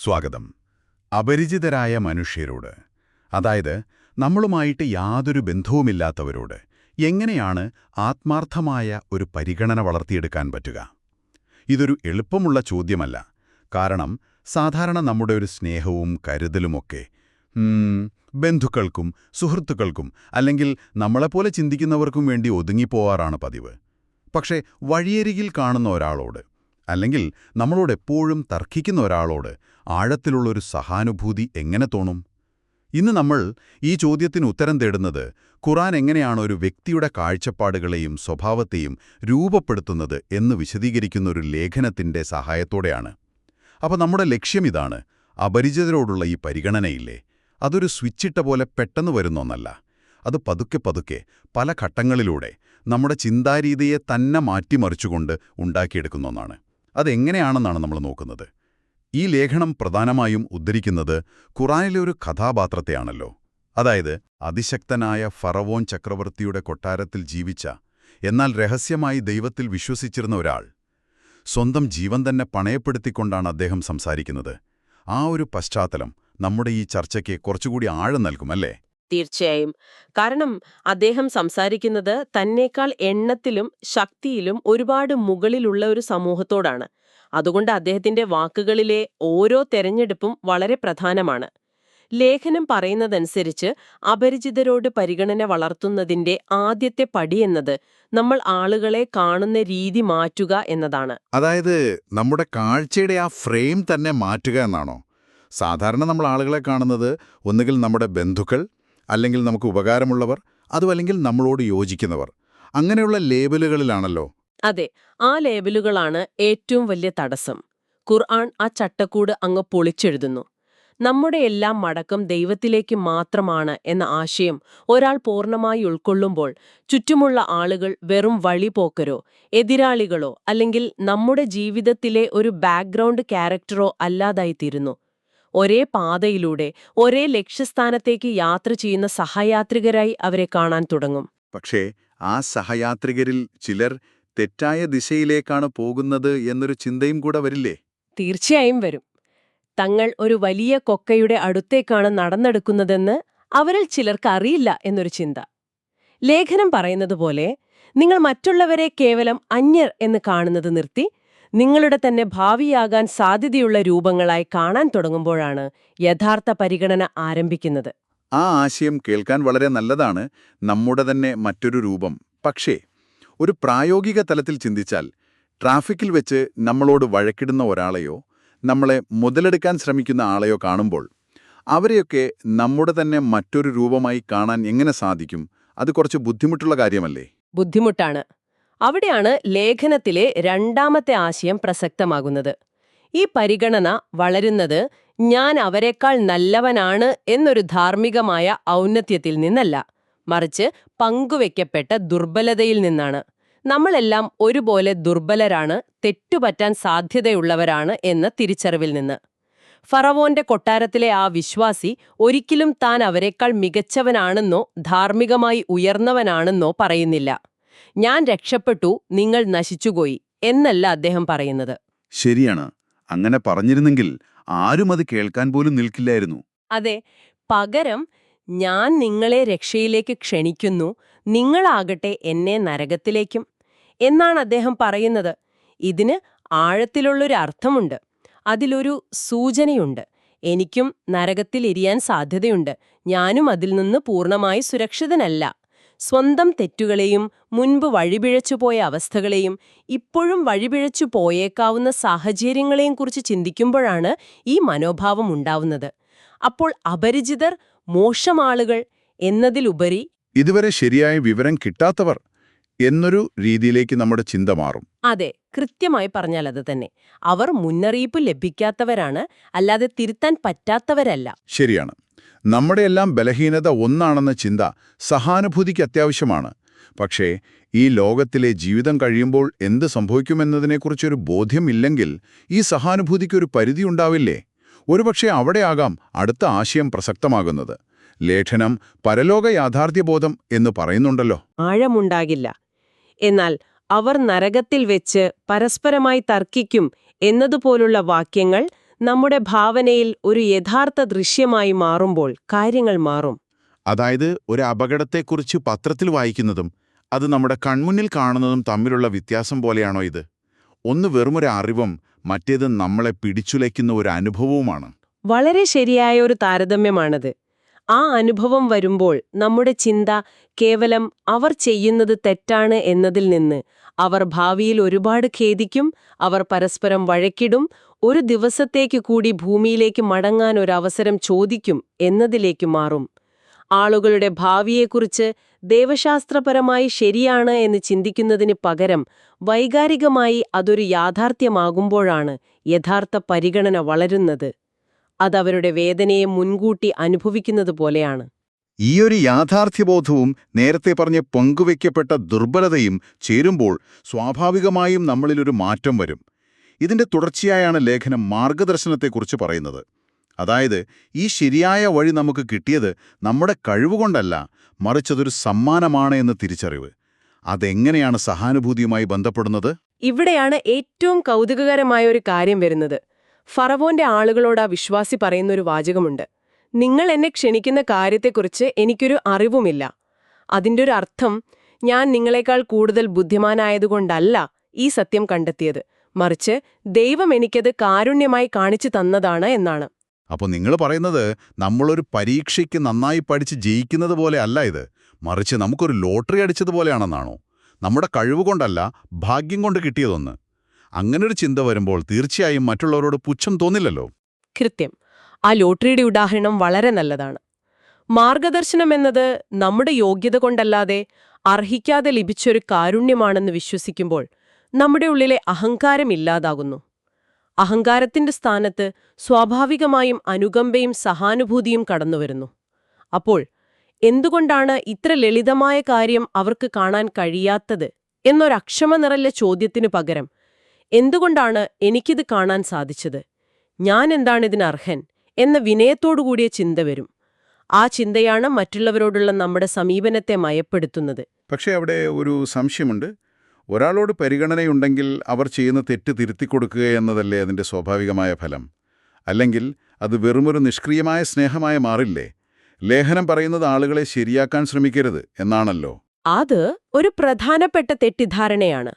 സ്വാഗതം. അപരിചിതരായ മനുഷ്യരോട്, അതായത് നമ്മളുമായിട്ട് യാതൊരു ബന്ധവുമില്ലാത്തവരോട് എങ്ങനെയാണ് ആത്മാർത്ഥമായ ഒരു പരിഗണന വളർത്തിയെടുക്കാൻ പറ്റുക? ഇതൊരു എളുപ്പമുള്ള ചോദ്യമല്ല. കാരണം സാധാരണ നമ്മുടെ ഒരു സ്നേഹവും കരുതലുമൊക്കെ ബന്ധുക്കൾക്കും സുഹൃത്തുക്കൾക്കും അല്ലെങ്കിൽ നമ്മളെപ്പോലെ ചിന്തിക്കുന്നവർക്കും വേണ്ടി ഒതുങ്ങിപ്പോവാറാണ് പതിവ്. പക്ഷേ വഴിയരികിൽ കാണുന്ന ഒരാളോട്, അല്ലെങ്കിൽ നമ്മളോടെപ്പോഴും തർക്കിക്കുന്ന ഒരാളോട് ആഴത്തിലുള്ളൊരു സഹാനുഭൂതി എങ്ങനെ തോന്നും? ഇന്ന് നമ്മൾ ഈ ചോദ്യത്തിന് ഉത്തരം തേടുന്നത് ഖുർആൻ എങ്ങനെയാണ് ഒരു വ്യക്തിയുടെ കാഴ്ചപ്പാടുകളെയും സ്വഭാവത്തെയും രൂപപ്പെടുത്തുന്നത് എന്ന് വിശദീകരിക്കുന്ന ഒരു ലേഖനത്തിന്റെ സഹായത്തോടെയാണ്. അപ്പോൾ നമ്മുടെ ലക്ഷ്യം ഇതാണ്: അപരിചിതരോടുള്ള ഈ പരിഗണനയില്ലേ, അതൊരു സ്വിച്ചിട്ട പോലെ പെട്ടെന്ന് വരുന്ന ഒന്നല്ല. അത് പതുക്കെ പതുക്കെ പല ഘട്ടങ്ങളിലൂടെ നമ്മുടെ ചിന്താരീതിയെ തന്നെ മാറ്റിമറിച്ചുകൊണ്ട് ഉണ്ടാക്കിയെടുക്കുന്ന ഒന്നാണ്. അതെങ്ങനെയാണെന്നാണ് നമ്മൾ നോക്കുന്നത്. ഈ ലേഖനം പ്രധാനമായും ഉദ്ധരിക്കുന്നത് ഖുർആനിലെ ഒരു കഥാപാത്രത്തെയാണല്ലോ. അതായത് അതിശക്തനായ ഫറവോൻ ചക്രവർത്തിയുടെ കൊട്ടാരത്തിൽ ജീവിച്ച, എന്നാൽ രഹസ്യമായി ദൈവത്തിൽ വിശ്വസിച്ചിരുന്ന ഒരാൾ. സ്വന്തം ജീവൻ തന്നെ പണയപ്പെടുത്തിക്കൊണ്ടാണ് അദ്ദേഹം സംസാരിക്കുന്നത്. ആ ഒരു പശ്ചാത്തലം നമ്മുടെ ഈ ചർച്ചയ്ക്ക് കുറച്ചുകൂടി ആഴം നൽകുമല്ലേ? തീർച്ചയായും. കാരണം അദ്ദേഹം സംസാരിക്കുന്നത് തന്നേക്കാൾ എണ്ണത്തിലും ശക്തിയിലും ഒരുപാട് മുകളിലുള്ള ഒരു സമൂഹത്തോടാണ്. അതുകൊണ്ട് അദ്ദേഹത്തിന്റെ വാക്കുകളിലെ ഓരോ തെരഞ്ഞെടുപ്പും വളരെ പ്രധാനമാണ്. ലേഖനം പറയുന്നതനുസരിച്ച് അപരിചിതരോട് പരിഗണന വളർത്തുന്നതിന്റെ ആദ്യത്തെ പടിയെന്നത് നമ്മൾ ആളുകളെ കാണുന്ന രീതി മാറ്റുക എന്നതാണ്. അതായത് നമ്മുടെ കാഴ്ചയുടെ ആ ഫ്രെയിം തന്നെ മാറ്റുക എന്നാണോ? സാധാരണ നമ്മൾ ആളുകളെ കാണുന്നത് ഒന്നുകിൽ നമ്മുടെ ബന്ധുക്കൾ, അല്ലെങ്കിൽ നമുക്ക് ഉപകാരമുള്ളവർ, അതുമല്ലെങ്കിൽ നമ്മളോട് യോജിക്കുന്നവർ, അങ്ങനെയുള്ള ലേബലുകളിലാണല്ലോ. അതെ, ആ ലേബലുകളാണ് ഏറ്റവും വലിയ തടസ്സം. ഖുർആൻ ആ ചട്ടക്കൂട് അങ്ങ് പൊളിച്ചെഴുതുന്നു. നമ്മുടെ എല്ലാം മടക്കം ദൈവത്തിലേക്ക് മാത്രമാണ് എന്ന ആശയം ഒരാൾ പൂർണ്ണമായി ഉൾക്കൊള്ളുമ്പോൾ ചുറ്റുമുള്ള ആളുകൾ വെറും വഴിപോക്കരോ എതിരാളികളോ അല്ലെങ്കിൽ നമ്മുടെ ജീവിതത്തിലെ ഒരു ബാക്ക്ഗ്രൗണ്ട് ക്യാരക്ടറോ അല്ലാതായിത്തീരുന്നു. ഒരേ പാതയിലൂടെ ഒരേ ലക്ഷ്യസ്ഥാനത്തേക്ക് യാത്ര ചെയ്യുന്ന സഹയാത്രികരായി അവരെ കാണാൻ തുടങ്ങും. പക്ഷേ ആ സഹയാത്രികരിൽ ചിലർ തെറ്റായ ദിശയിലേക്കാണ് പോകുന്നത് എന്നൊരു ചിന്തയും കൂടെ വരില്ലേ? തീർച്ചയായും വരും. തങ്ങൾ ഒരു വലിയ കൊക്കയുടെ അടുത്തേക്കാണ് നടന്നെടുക്കുന്നതെന്ന് അവരിൽ ചിലർക്ക് അറിയില്ല എന്നൊരു ചിന്ത. ലേഖനം പറയുന്നത് പോലെ, നിങ്ങൾ മറ്റുള്ളവരെ കേവലം അന്യർ എന്ന് കാണുന്നത് നിർത്തി നിങ്ങളുടെ തന്നെ ഭാവിയാകാൻ സാധ്യതയുള്ള രൂപങ്ങളായി കാണാൻ തുടങ്ങുമ്പോഴാണ് യഥാർത്ഥ പരിഗണന ആരംഭിക്കുന്നത്. ആ ആശയം കേൾക്കാൻ വളരെ നല്ലതാണ്, നമ്മുടെ തന്നെ മറ്റൊരു രൂപം. പക്ഷേ ഒരു പ്രായോഗിക തലത്തിൽ ചിന്തിച്ചാൽ, ട്രാഫിക്കിൽ വെച്ച് നമ്മളോട് വഴക്കിടുന്ന ഒരാളെയോ നമ്മളെ മുതലെടുക്കാൻ ശ്രമിക്കുന്ന ആളെയോ കാണുമ്പോൾ അവരെയൊക്കെ നമ്മുടെ തന്നെ മറ്റൊരു രൂപമായി കാണാൻ എങ്ങനെ സാധിക്കും? അത് കുറച്ച് ബുദ്ധിമുട്ടുള്ള കാര്യമല്ലേ? ബുദ്ധിമുട്ടാണ്. അവിടെയാണ് ലേഖനത്തിലെ രണ്ടാമത്തെ ആശയം പ്രസക്തമാകുന്നത്. ഈ പരിഗണന വളരുന്നത് ഞാൻ അവരെക്കാൾ നല്ലവനാണ് എന്നൊരു ധാർമ്മികമായ ഔന്നത്യത്തിൽ നിന്നല്ല, മറിച്ച് പങ്കുവെക്കപ്പെട്ട ദുർബലതയിൽ നിന്നാണ്. നമ്മളെല്ലാം ഒരുപോലെ ദുർബലരാണ്, തെറ്റുപറ്റാൻ സാധ്യതയുള്ളവരാണ് എന്ന തിരിച്ചറിവിൽ നിന്ന്. ഫറവോന്റെ കൊട്ടാരത്തിലെ ആ വിശ്വാസി ഒരിക്കലും താൻ അവരെക്കാൾ മികച്ചവനാണെന്നോ ധാർമ്മികമായി ഉയർന്നവനാണെന്നോ പറയുന്നില്ല. ഞാൻ രക്ഷപ്പെട്ടു, നിങ്ങൾ നശിച്ചുപോയി എന്നല്ല അദ്ദേഹം പറയുന്നത്. ശരിയാണ്. അങ്ങനെ പറഞ്ഞിരുന്നെങ്കിൽ ആരും അത് കേൾക്കാൻ പോലും നിൽക്കില്ലായിരുന്നു. അതെ, പകരം ഞാൻ നിങ്ങളെ രക്ഷയിലേക്ക് ക്ഷണിക്കുന്നു, നിങ്ങളാകട്ടെ എന്നെ നരകത്തിലേക്കും എന്നാണ് അദ്ദേഹം പറയുന്നത്. ഇതിന് ആഴത്തിലുള്ളൊരു അർത്ഥമുണ്ട്. അതിലൊരു സൂചനയുണ്ട്. എനിക്കും നരകത്തിൽ എരിയാൻ സാധ്യതയുണ്ട്. ഞാനും അതിൽ നിന്ന് പൂർണ്ണമായി സുരക്ഷിതനല്ല. സ്വന്തം തെറ്റുകളെയും മുൻപ് വഴിപിഴച്ചുപോയ അവസ്ഥകളെയും ഇപ്പോഴും വഴിപിഴച്ചു പോയേക്കാവുന്ന സാഹചര്യങ്ങളെയും കുറിച്ച് ചിന്തിക്കുമ്പോഴാണ് ഈ മനോഭാവം ഉണ്ടാവുന്നത്. അപ്പോൾ അപരിചിതർ മോശമാളുകൾ എന്നതിലുപരി ഇതുവരെ ശരിയായ വിവരം കിട്ടാത്തവർ എന്നൊരു രീതിയിലേക്ക് നമ്മുടെ ചിന്ത മാറും. അതെ, കൃത്യമായി പറഞ്ഞാൽ അത് തന്നെ. അവർ മുന്നറിയിപ്പ് ലഭിക്കാത്തവരാണ്, അല്ലാതെ തിരുത്താൻ പറ്റാത്തവരല്ല. ശരിയാണ്. നമ്മുടെയെല്ലാം ബലഹീനത ഒന്നാണെന്ന ചിന്ത സഹാനുഭൂതിക്ക് അത്യാവശ്യമാണ്. പക്ഷേ ഈ ലോകത്തിലെ ജീവിതം കഴിയുമ്പോൾ എന്ത് സംഭവിക്കുമെന്നതിനെക്കുറിച്ചൊരു ബോധ്യമില്ലെങ്കിൽ ഈ സഹാനുഭൂതിക്കൊരു പരിധിയുണ്ടാവില്ലേ? ഒരുപക്ഷെ അവിടെയാകാം അടുത്ത ആശയം പ്രസക്തമാകുന്നത്. ലേഖനം പരലോക യാഥാർത്ഥ്യബോധം എന്ന് പറയുന്നുണ്ടല്ലോ. ആഴമുണ്ടാകില്ല, എന്നാൽ അവർ നരകത്തിൽ വെച്ച് പരസ്പരമായി തർക്കിക്കും എന്നതുപോലുള്ള വാക്യങ്ങൾ നമ്മുടെ ഭാവനയിൽ ഒരു യഥാർത്ഥ ദൃശ്യമായി മാറുമ്പോൾ കാര്യങ്ങൾ മാറും. അതായത് ഒരു അപകടത്തെക്കുറിച്ച് പത്രത്തിൽ വായിക്കുന്നതും അത് നമ്മുടെ കൺമുന്നിൽ കാണുന്നതും തമ്മിലുള്ള വ്യത്യാസം പോലെയാണോ ഇത്? ഒന്ന് വെറുമൊരു അറിവും മറ്റേത് നമ്മളെ പിടിച്ചുലയ്ക്കുന്ന ഒരു അനുഭവവുമാണ്. വളരെ ശരിയായ ഒരു താരതമ്യമാണത്. ആ അനുഭവം വരുമ്പോൾ നമ്മുടെ ചിന്ത കേവലം അവർ ചെയ്യുന്നത് തെറ്റാണ് എന്നതിൽ നിന്ന് അവർ ഭാവിയിൽ ഒരുപാട് ഖേദിക്കും, അവർ പരസ്പരം വഴക്കിടും, ഒരു ദിവസത്തേക്ക് കൂടി ഭൂമിയിലേക്ക് മടങ്ങാൻ ഒരവസരം ചോദിക്കും എന്നതിലേക്ക് മാറും. ആളുകളുടെ ഭാവിയെക്കുറിച്ച് ദൈവശാസ്ത്രപരമായി ശരിയാണ് എന്ന് ചിന്തിക്കുന്നതിന് പകരം വൈകാരികമായി അതൊരു യാഥാർത്ഥ്യമാകുമ്പോഴാണ് യഥാർത്ഥ പരിഗണന വളരുന്നത്. അതവരുടെ വേദനയെ മുൻകൂട്ടി അനുഭവിക്കുന്നത് പോലെയാണ്. ഈയൊരു യാഥാർത്ഥ്യബോധവും നേരത്തെ പറഞ്ഞ പങ്കുവയ്ക്കപ്പെട്ട ദുർബലതയും ചേരുമ്പോൾ സ്വാഭാവികമായും നമ്മളിലൊരു മാറ്റം വരും. ഇതിന്റെ തുടർച്ചയായാണ് ലേഖനം മാർഗദർശനത്തെക്കുറിച്ച് പറയുന്നത്. അതായത് ഈ ശരിയായ വഴി നമുക്ക് കിട്ടിയത് നമ്മുടെ കഴിവുകൊണ്ടല്ല, മറിച്ചതൊരു സമ്മാനമാണ് എന്ന തിരിച്ചറിവ്. അതെങ്ങനെയാണ് സഹാനുഭൂതിയുമായി ബന്ധപ്പെടുന്നത്? ഇവിടെയാണ് ഏറ്റവും കൗതുകകരമായ ഒരു കാര്യം വരുന്നത്. ഫറവോന്റെ ആളുകളോട് ആ വിശ്വാസി പറയുന്നൊരു വാചകമുണ്ട്: നിങ്ങൾ എന്നെ ക്ഷണിക്കുന്ന കാര്യത്തെക്കുറിച്ച് എനിക്കൊരു അറിവുമില്ല. അതിൻ്റെ ഒരു അർത്ഥം, ഞാൻ നിങ്ങളെക്കാൾ കൂടുതൽ ബുദ്ധിമാനായതുകൊണ്ടല്ല ഈ സത്യം കണ്ടെത്തിയത്, മറിച്ച് ദൈവം എനിക്കത് കാരുണ്യമായി കാണിച്ചു തന്നതാണ് എന്നാണ്. അപ്പോൾ നിങ്ങൾ പറയുന്നത് നമ്മളൊരു പരീക്ഷയ്ക്ക് നന്നായി പഠിച്ച് ജയിക്കുന്നത് പോലെ അല്ല ഇത്, മറിച്ച് നമുക്കൊരു ലോട്ടറി അടിച്ചതുപോലെയാണെന്നാണോ? നമ്മുടെ കഴിവുകൊണ്ടല്ല, ഭാഗ്യം കൊണ്ട് കിട്ടിയതൊന്ന്. അങ്ങനൊരു ചിന്ത വരുമ്പോൾ തീർച്ചയായും മറ്റുള്ളവരോട് പുച്ഛം തോന്നില്ലല്ലോ. കൃത്യം. ആ ലോട്ടറിയുടെ ഉദാഹരണം വളരെ നല്ലതാണ്. മാർഗദർശനം എന്നത് നമ്മുടെ യോഗ്യത കൊണ്ടല്ലാതെ അർഹിക്കാതെ ലഭിച്ചൊരു കാരുണ്യമാണെന്ന് വിശ്വസിക്കുമ്പോൾ നമ്മുടെ ഉള്ളിലെ അഹങ്കാരം ഇല്ലാതാകുന്നു. അഹങ്കാരത്തിന്റെ സ്ഥാനത്ത് സ്വാഭാവികമായും അനുകമ്പയും സഹാനുഭൂതിയും കടന്നുവരുന്നു. അപ്പോൾ എന്തുകൊണ്ടാണ് ഇത്ര ലളിതമായ കാര്യം അവർക്ക് കാണാൻ കഴിയാത്തത് എന്നൊരക്ഷമ നിറഞ്ഞ ചോദ്യത്തിനു പകരം എന്തുകൊണ്ടാണ് എനിക്കിത് കാണാൻ സാധിച്ചത്, ഞാൻ എന്താണിതിന് അർഹൻ എന്ന വിനയത്തോടുകൂടിയ ചിന്ത വരും. ആ ചിന്തയാണ് മറ്റുള്ളവരോടുള്ള നമ്മുടെ സമീപനത്തെ മയപ്പെടുത്തുന്നത്. പക്ഷേ അവിടെ ഒരു സംശയമുണ്ട്. ഒരാളോട് പരിഗണനയുണ്ടെങ്കിൽ അവർ ചെയ്യുന്ന തെറ്റ് തിരുത്തിക്കൊടുക്കുക എന്നതല്ലേ അതിൻ്റെ സ്വാഭാവികമായ ഫലം? അല്ലെങ്കിൽ അത് വെറുമൊരു നിഷ്ക്രിയമായ സ്നേഹമായി മാറില്ലേ? ലേഖനം പറയുന്നത് ആളുകളെ ശരിയാക്കാൻ ശ്രമിക്കരുത് എന്നാണല്ലോ. അത് ഒരു പ്രധാനപ്പെട്ട തെറ്റിദ്ധാരണയാണ്.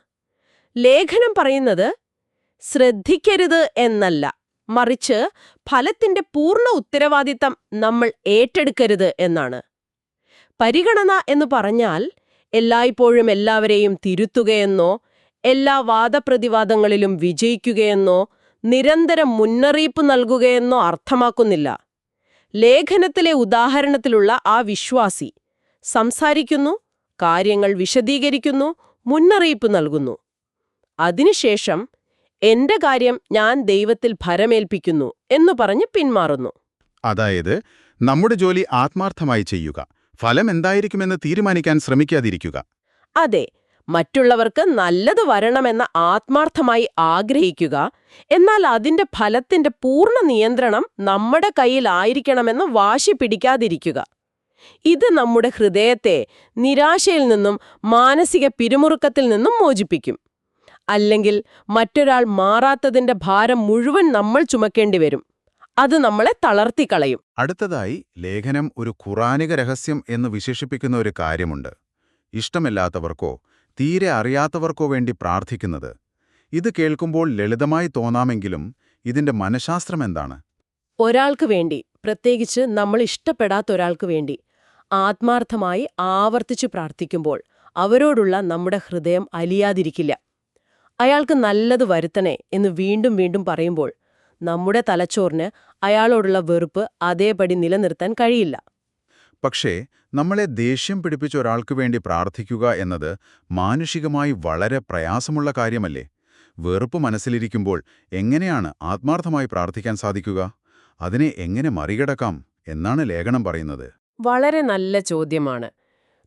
ലേഖനം പറയുന്നത് ശ്രദ്ധിക്കരുത് എന്നല്ല, മറിച്ച് ഫലത്തിന്റെ പൂർണ്ണ ഉത്തരവാദിത്തം നമ്മൾ ഏറ്റെടുക്കരുത് എന്നാണ്. പരിഗണന എന്ന് പറഞ്ഞാൽ എല്ലായ്പ്പോഴും എല്ലാവരെയും തിരുത്തുകയെന്നോ, എല്ലാ വാദപ്രതിവാദങ്ങളിലും വിജയിക്കുകയെന്നോ, നിരന്തരം മുന്നറിയിപ്പ് നൽകുകയെന്നോ അർത്ഥമാക്കുന്നില്ല. ലേഖനത്തിലെ ഉദാഹരണത്തിലുള്ള ആ വിശ്വാസി സംസാരിക്കുന്നു, കാര്യങ്ങൾ വിശദീകരിക്കുന്നു, മുന്നറിയിപ്പ് നൽകുന്നു. അതിനുശേഷം എന്റെ കാര്യം ഞാൻ ദൈവത്തിൽ ഭരമേൽപ്പിക്കുന്നു എന്നു പറഞ്ഞ് പിന്മാറുന്നു. അതായത് നമ്മുടെ ജോലി ആത്മാർത്ഥമായി ചെയ്യുക, ഫലം എന്തായിരിക്കുമെന്ന് തീരുമാനിക്കാൻ ശ്രമിക്കാതിരിക്കുക. അതെ, മറ്റുള്ളവർക്ക് നല്ലത് വരണമെന്ന ആത്മാർത്ഥമായി ആഗ്രഹിക്കുക, എന്നാൽ അതിന്റെ ഫലത്തിന്റെ പൂർണ്ണ നിയന്ത്രണം നമ്മുടെ കയ്യിലായിരിക്കണമെന്ന് വാശി പിടിക്കാതിരിക്കുക. ഇത് നമ്മുടെ ഹൃദയത്തെ നിരാശയിൽ നിന്നും മാനസിക പിരിമുറുക്കത്തിൽ നിന്നും മോചിപ്പിക്കും. അല്ലെങ്കിൽ മറ്റൊരാൾ മാറാത്തതിന്റെ ഭാരം മുഴുവൻ നമ്മൾ ചുമക്കേണ്ടി വരും. അത് നമ്മളെ തളർത്തിക്കളയും. അടുത്തതായി ലേഖനം ഒരു ഖുറാനിക രഹസ്യം എന്ന് വിശേഷിപ്പിക്കുന്ന ഒരു കാര്യമുണ്ട്. ഇഷ്ടമില്ലാത്തവർക്കോ തീരെ അറിയാത്തവർക്കോ വേണ്ടി പ്രാർത്ഥിക്കുന്നത്. ഇത് കേൾക്കുമ്പോൾ ലളിതമായി തോന്നാമെങ്കിലും ഇതിന്റെ മനഃശാസ്ത്രം എന്താണ്? ഒരാൾക്ക് വേണ്ടി, പ്രത്യേകിച്ച് നമ്മൾ ഇഷ്ടപ്പെടാത്ത ഒരാൾക്ക് വേണ്ടി ആത്മാർത്ഥമായി ആവർത്തിച്ചു പ്രാർത്ഥിക്കുമ്പോൾ അവരോടുള്ള നമ്മുടെ ഹൃദയം അലിയാതിരിക്കില്ല. അയാൾക്ക് നല്ലത് വരുത്തണേ എന്ന് വീണ്ടും വീണ്ടും പറയുമ്പോൾ നമ്മുടെ തലച്ചോറിന് അയാളോടുള്ള വെറുപ്പ് അതേപടി നിലനിർത്താൻ കഴിയില്ല. പക്ഷേ നമ്മളെ ദേഷ്യം പിടിപ്പിച്ച ഒരാൾക്ക് വേണ്ടി പ്രാർത്ഥിക്കുക എന്നത് മാനുഷികമായി വളരെ പ്രയാസമുള്ള കാര്യമല്ലേ? വെറുപ്പ് മനസ്സിലിരിക്കുമ്പോൾ എങ്ങനെയാണ് ആത്മാർത്ഥമായി പ്രാർത്ഥിക്കാൻ സാധിക്കുക? അതിനെ എങ്ങനെ മറികടക്കാം എന്നാണ് ലേഖനം പറയുന്നത്. വളരെ നല്ല ചോദ്യമാണ്.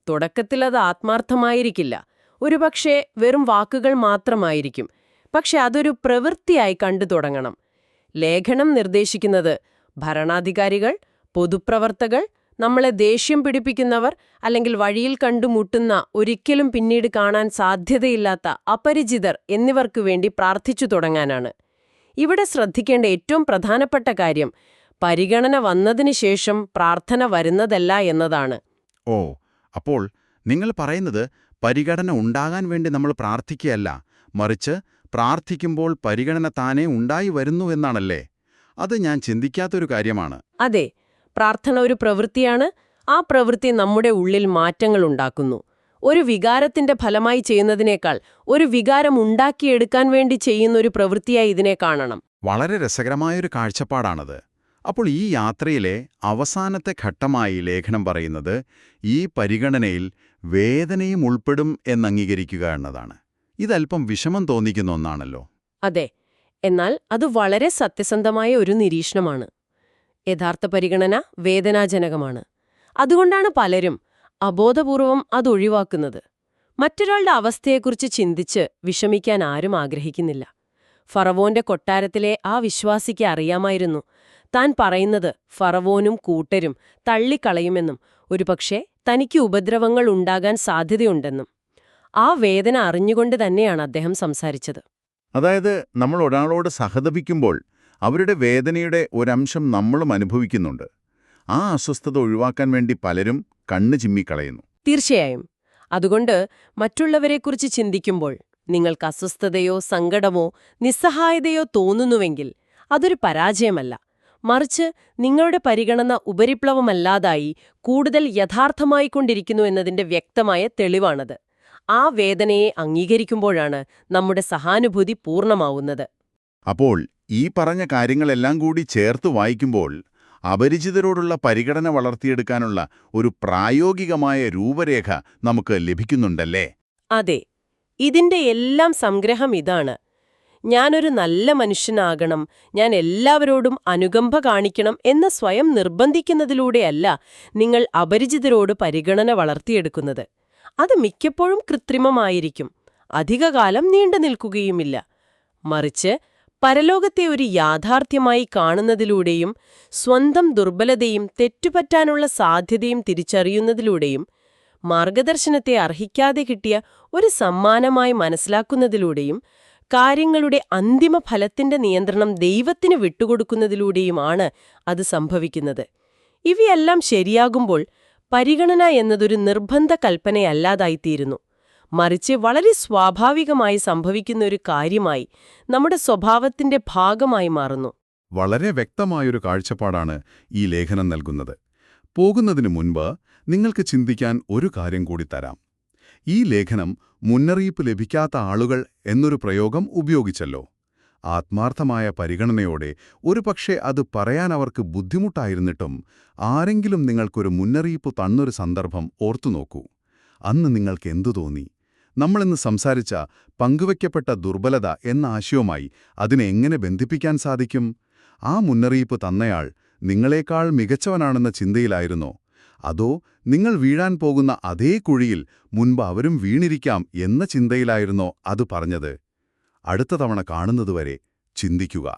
തുടക്കത്തിൽ അത് ആത്മാർത്ഥമായിരിക്കില്ല. ഒരുപക്ഷെ വെറും വാക്കുകൾ മാത്രമായിരിക്കും. പക്ഷെ അതൊരു പ്രവൃത്തിയായി കണ്ടു തുടങ്ങണം. ലേഖനം നിർദ്ദേശിക്കുന്നത് ഭരണാധികാരികൾ, പൊതുപ്രവർത്തകർ, നമ്മളെ ദേഷ്യം പിടിപ്പിക്കുന്നവർ, അല്ലെങ്കിൽ വഴിയിൽ കണ്ടുമുട്ടുന്ന ഒരിക്കലും പിന്നീട് കാണാൻ സാധ്യതയില്ലാത്ത അപരിചിതർ എന്നിവർക്കു വേണ്ടി പ്രാർത്ഥിച്ചു തുടങ്ങാനാണ്. ഇവിടെ ശ്രദ്ധിക്കേണ്ട ഏറ്റവും പ്രധാനപ്പെട്ട കാര്യം പരിഗണന വന്നതിന് ശേഷം പ്രാർത്ഥന വരുന്നതല്ല എന്നതാണ്. ഓ, അപ്പോൾ നിങ്ങൾ പറയുന്നത് പരിഗണന ഉണ്ടാകാൻ വേണ്ടി നമ്മൾ പ്രാർത്ഥിക്കുകയല്ല, മറിച്ച് പ്രാർത്ഥിക്കുമ്പോൾ പരിഗണന താനേ ഉണ്ടായി വരുന്നു എന്നാണല്ലേ? അത് ഞാൻ ചിന്തിക്കാത്തൊരു കാര്യമാണ്. അതെ, പ്രാർത്ഥന ഒരു പ്രവൃത്തിയാണ്. ആ പ്രവൃത്തി നമ്മുടെ ഉള്ളിൽ മാറ്റങ്ങൾ ഉണ്ടാക്കുന്നു. ഒരു വികാരത്തിന്റെ ഫലമായി ചെയ്യുന്നതിനേക്കാൾ ഒരു വികാരം ഉണ്ടാക്കിയെടുക്കാൻ വേണ്ടി ചെയ്യുന്നൊരു പ്രവൃത്തിയായി ഇതിനെ കാണണം. വളരെ രസകരമായൊരു കാഴ്ചപ്പാടാണത്. അപ്പോൾ ഈ യാത്രയിലെ അവസാനത്തെ ഘട്ടമായി ലേഖനം പറയുന്നത് ഈ പരിഗണനയിൽ വേദനയും ഉൾപ്പെടും എന്നംഗീകരിക്കുക എന്നതാണ്. ഇതല്പം വിഷമം തോന്നിക്കുന്ന ഒന്നാണല്ലോ. അതെ, എന്നാൽ അത് വളരെ സത്യസന്ധമായ ഒരു നിരീക്ഷണമാണ്. യഥാർത്ഥ പരിഗണന വേദനാജനകമാണ്. അതുകൊണ്ടാണ് പലരും അബോധപൂർവം അതൊഴിവാക്കുന്നത്. മറ്റൊരാളുടെ അവസ്ഥയെക്കുറിച്ച് ചിന്തിച്ച് വിഷമിക്കാൻ ആരും ആഗ്രഹിക്കുന്നില്ല. ഫറവോന്റെ കൊട്ടാരത്തിലെ ആ വിശ്വാസിക്ക് അറിയാമായിരുന്നു താൻ പറയുന്നത് ഫറവോനും കൂട്ടരും തള്ളിക്കളയുമെന്നും ഒരുപക്ഷെ തനിക്ക് ഉപദ്രവങ്ങൾ ഉണ്ടാകാൻ സാധ്യതയുണ്ടെന്നും. ആ വേദന അറിഞ്ഞുകൊണ്ട് തന്നെയാണ് അദ്ദേഹം സംസാരിച്ചത്. അതായത് നമ്മൾ ഒരാളോട് സഹതപിക്കുമ്പോൾ അവരുടെ വേദനയുടെ ഒരംശം നമ്മളും അനുഭവിക്കുന്നുണ്ട്. ആ അസ്വസ്ഥത ഒഴിവാക്കാൻ വേണ്ടി പലരും കണ്ണ് ചിമ്മിക്കളയുന്നു. തീർച്ചയായും. അതുകൊണ്ട് മറ്റുള്ളവരെക്കുറിച്ച് ചിന്തിക്കുമ്പോൾ നിങ്ങൾക്ക് അസ്വസ്ഥതയോ സങ്കടമോ നിസ്സഹായതയോ തോന്നുന്നുവെങ്കിൽ അതൊരു പരാജയമല്ല, മറിച്ച് നിങ്ങളുടെ പരിഗണന ഉപരിപ്ലവമല്ലാതായി കൂടുതൽ യഥാർത്ഥമായിക്കൊണ്ടിരിക്കുന്നു എന്നതിന്റെ വ്യക്തമായ തെളിവാണത്. ആ വേദനയെ അംഗീകരിക്കുമ്പോഴാണ് നമ്മുടെ സഹാനുഭൂതി പൂർണ്ണമാവുന്നത്. അപ്പോൾ ഈ പറഞ്ഞ കാര്യങ്ങളെല്ലാം കൂടി ചേർത്ത് വായിക്കുമ്പോൾ അപരിചിതരോടുള്ള പരിഗണന വളർത്തിയെടുക്കാനുള്ള ഒരു പ്രായോഗികമായ രൂപരേഖ നമുക്ക് ലഭിക്കുന്നുണ്ടല്ലേ? അതെ, ഇതിന്റെ എല്ലാം സംഗ്രഹം ഇതാണ്. ഞാനൊരു നല്ല മനുഷ്യനാകണം, ഞാൻ എല്ലാവരോടും അനുകമ്പ കാണിക്കണം എന്ന് സ്വയം നിർബന്ധിക്കുന്നതിലൂടെയല്ല നിങ്ങൾ അപരിചിതരോട് പരിഗണന വളർത്തിയെടുക്കുന്നത്. അത് മിക്കപ്പോഴും കൃത്രിമമായിരിക്കും, അധികകാലം നീണ്ടു നിൽക്കുകയുമില്ല. മറിച്ച് പരലോകത്തെ ഒരു യാഥാർത്ഥ്യമായി കാണുന്നതിലൂടെയും സ്വന്തം ദുർബലതയും തെറ്റുപറ്റാനുള്ള സാധ്യതയും തിരിച്ചറിയുന്നതിലൂടെയും മാർഗദർശനത്തെ അർഹിക്കാതെ കിട്ടിയ ഒരു സമ്മാനമായി മനസ്സിലാക്കുന്നതിലൂടെയും കാര്യങ്ങളുടെ അന്തിമ ഫലത്തിന്റെ നിയന്ത്രണം ദൈവത്തിന് വിട്ടുകൊടുക്കുന്നതിലൂടെയുമാണ് അത് സംഭവിക്കുന്നത്. ഇവയെല്ലാം ശരിയാകുമ്പോൾ പരിഗണന എന്നതൊരു നിർബന്ധ കൽപ്പനയല്ലാതായിത്തീരുന്നു, മറിച്ച് വളരെ സ്വാഭാവികമായി സംഭവിക്കുന്ന ഒരു കാര്യമായി നമ്മുടെ സ്വഭാവത്തിന്റെ ഭാഗമായി മാറുന്നു. വളരെ വ്യക്തമായൊരു കാഴ്ചപ്പാടാണ് ഈ ലേഖനം നൽകുന്നത്. പോകുന്നതിനു മുൻപ് നിങ്ങൾക്ക് ചിന്തിക്കാൻ ഒരു കാര്യം കൂടി തരാം. ഈ ലേഖനം മുന്നറിയിപ്പ് ലഭിക്കാത്ത ആളുകൾ എന്നൊരു പ്രയോഗം ഉപയോഗിച്ചല്ലോ. ആത്മാർത്ഥമായ പരിഗണനയോടെ ഒരുപക്ഷെ അത് പറയാൻ അവർക്ക് ബുദ്ധിമുട്ടായിരുന്നിട്ടും ആരെങ്കിലും നിങ്ങൾക്കൊരു മുന്നറിയിപ്പ് തന്നൊരു സന്ദർഭം ഓർത്തുനോക്കൂ. അന്ന് നിങ്ങൾക്ക് എന്തു തോന്നി? നമ്മളിന്ന് സംസാരിച്ച പങ്കുവയ്ക്കപ്പെട്ട ദുർബലത എന്ന ആശയവുമായി അതിനെ എങ്ങനെ ബന്ധിപ്പിക്കാൻ സാധിക്കും? ആ മുന്നറിയിപ്പ് തന്നയാൾ നിങ്ങളെക്കാൾ മികച്ചവനാണെന്ന ചിന്തയിലായിരുന്നോ? അതോ നിങ്ങൾ വീഴാൻ പോകുന്ന അതേ കുഴിയിൽ മുൻപ് അവരും വീണിരിക്കാം എന്ന ചിന്തയിലായിരുന്നോ അത് പറഞ്ഞത്? അടുത്ത തവണ കാണുന്നതുവരെ ചിന്തിക്കുക.